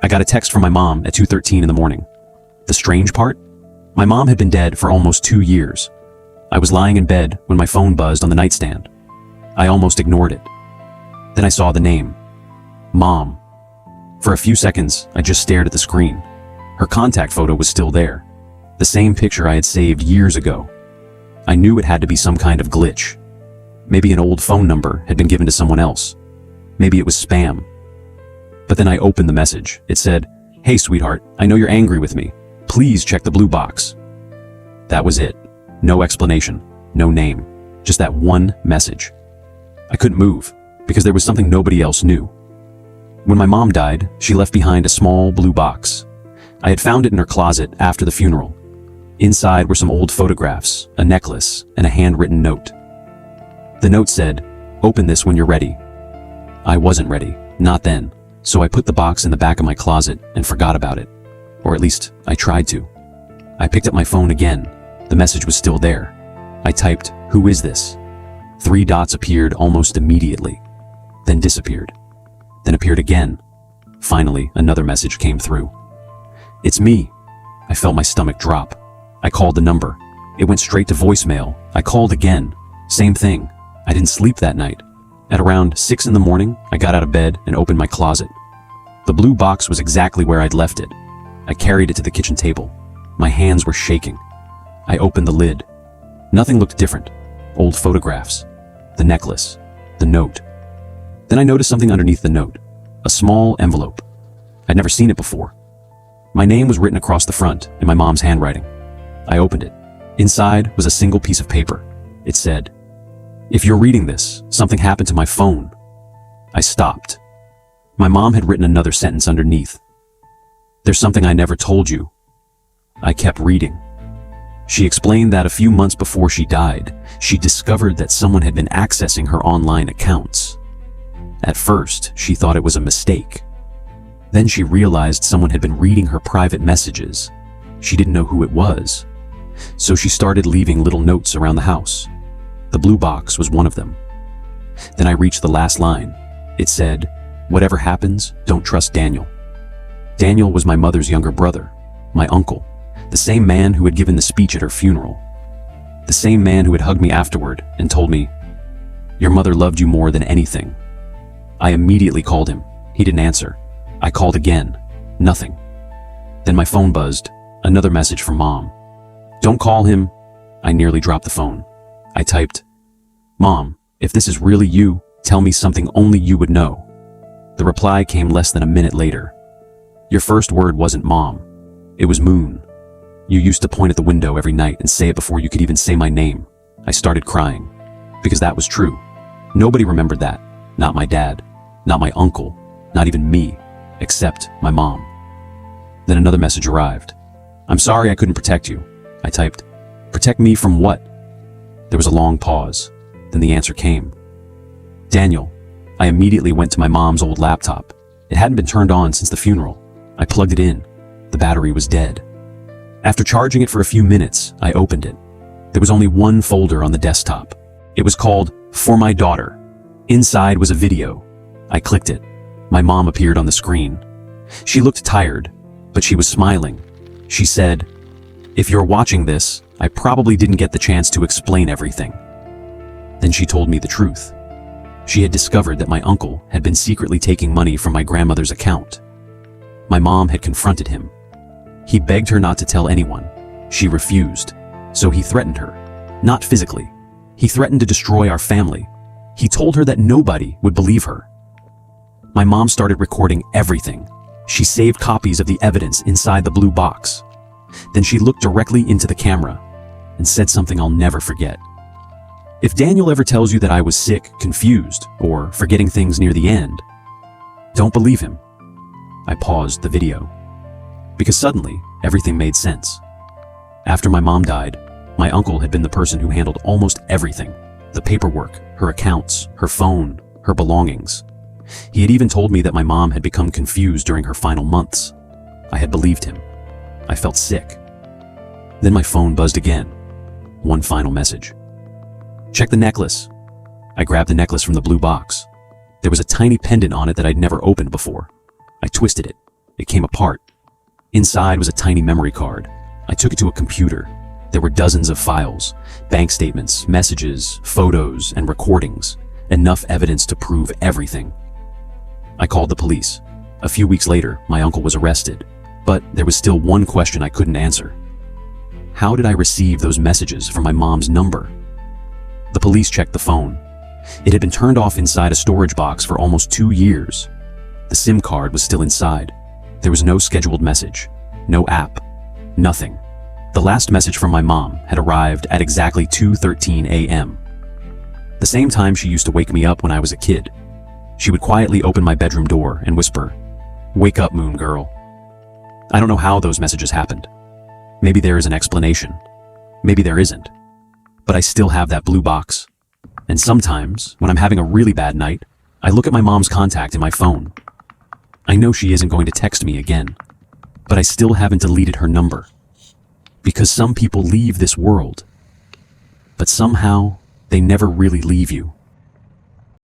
I got a text from my mom at 2:13 in the morning. The strange part? My mom had been dead for almost 2 years. I was lying in bed when my phone buzzed on the nightstand. I almost ignored it. Then I saw the name. Mom. For a few seconds, I just stared at the screen. Her contact photo was still there. The same picture I had saved years ago. I knew it had to be some kind of glitch. Maybe an old phone number had been given to someone else. Maybe it was spam. But then I opened the message. It said, "Hey sweetheart, I know you're angry with me. Please check the blue box." That was it. No explanation, no name, just that one message. I couldn't move, because there was something nobody else knew. When my mom died, she left behind a small blue box. I had found it in her closet after the funeral. Inside were some old photographs, a necklace, and a handwritten note. The note said, "Open this when you're ready." I wasn't ready, not then, so I put the box in the back of my closet and forgot about it. Or at least, I tried to. I picked up my phone again. The message was still there. I typed, "Who is this?" 3 dots appeared almost immediately, then disappeared, then appeared again. Finally, another message came through. "It's me." I felt my stomach drop. I called the number. It went straight to voicemail. I called again. Same thing. I didn't sleep that night. At around 6 in the morning, I got out of bed and opened my closet. The blue box was exactly where I'd left it. I carried it to the kitchen table. My hands were shaking. I opened the lid. Nothing looked different. Old photographs, the necklace, the note. Then I noticed something underneath the note, a small envelope. I'd never seen it before. My name was written across the front in my mom's handwriting. I opened it. Inside was a single piece of paper. It said, "If you're reading this, something happened to my phone." I stopped. My mom had written another sentence underneath. "There's something I never told you." I kept reading. She explained that a few months before she died, she discovered that someone had been accessing her online accounts. At first, she thought it was a mistake. Then she realized someone had been reading her private messages. She didn't know who it was. So she started leaving little notes around the house. The blue box was one of them. Then I reached the last line. It said, "Whatever happens, don't trust Daniel." Daniel was my mother's younger brother, my uncle. The same man who had given the speech at her funeral. The same man who had hugged me afterward and told me, "Your mother loved you more than anything." I immediately called him. He didn't answer. I called again. Nothing. Then my phone buzzed. Another message from Mom. "Don't call him." I nearly dropped the phone. I typed, "Mom, if this is really you, tell me something only you would know." The reply came less than a minute later. "Your first word wasn't Mom. It was Moon. You used to point at the window every night and say it before you could even say my name." I started crying. Because that was true. Nobody remembered that. Not my dad. Not my uncle. Not even me. Except my mom. Then another message arrived. "I'm sorry I couldn't protect you." I typed, "Protect me from what?" There was a long pause. Then the answer came. "Daniel." I immediately went to my mom's old laptop. It hadn't been turned on since the funeral. I plugged it in. The battery was dead. After charging it for a few minutes, I opened it. There was only one folder on the desktop. It was called "For My Daughter." Inside was a video. I clicked it. My mom appeared on the screen. She looked tired, but she was smiling. She said, "If you're watching this, I probably didn't get the chance to explain everything." Then she told me the truth. She had discovered that my uncle had been secretly taking money from my grandmother's account. My mom had confronted him. He begged her not to tell anyone. She refused, so he threatened her. Not physically. He threatened to destroy our family. He told her that nobody would believe her. My mom started recording everything. She saved copies of the evidence inside the blue box. Then she looked directly into the camera and said something I'll never forget. "If Daniel ever tells you that I was sick, confused, or forgetting things near the end, don't believe him." I paused the video. Because suddenly, everything made sense. After my mom died, my uncle had been the person who handled almost everything. The paperwork, her accounts, her phone, her belongings. He had even told me that my mom had become confused during her final months. I had believed him. I felt sick. Then my phone buzzed again. One final message. "Check the necklace." I grabbed the necklace from the blue box. There was a tiny pendant on it that I'd never opened before. I twisted it. It came apart. Inside was a tiny memory card. I took it to a computer. There were dozens of files, bank statements, messages, photos, and recordings. Enough evidence to prove everything. I called the police. A few weeks later, my uncle was arrested. But there was still one question I couldn't answer. How did I receive those messages from my mom's number? The police checked the phone. It had been turned off inside a storage box for almost 2 years. The SIM card was still inside. There was no scheduled message, no app, nothing. The last message from my mom had arrived at exactly 2:13 a.m. The same time she used to wake me up when I was a kid. She would quietly open my bedroom door and whisper, "Wake up, Moon Girl." I don't know how those messages happened. Maybe there is an explanation. Maybe there isn't. But I still have that blue box. And sometimes, when I'm having a really bad night, I look at my mom's contact in my phone. I know she isn't going to text me again, but I still haven't deleted her number. Because some people leave this world, but somehow they never really leave you.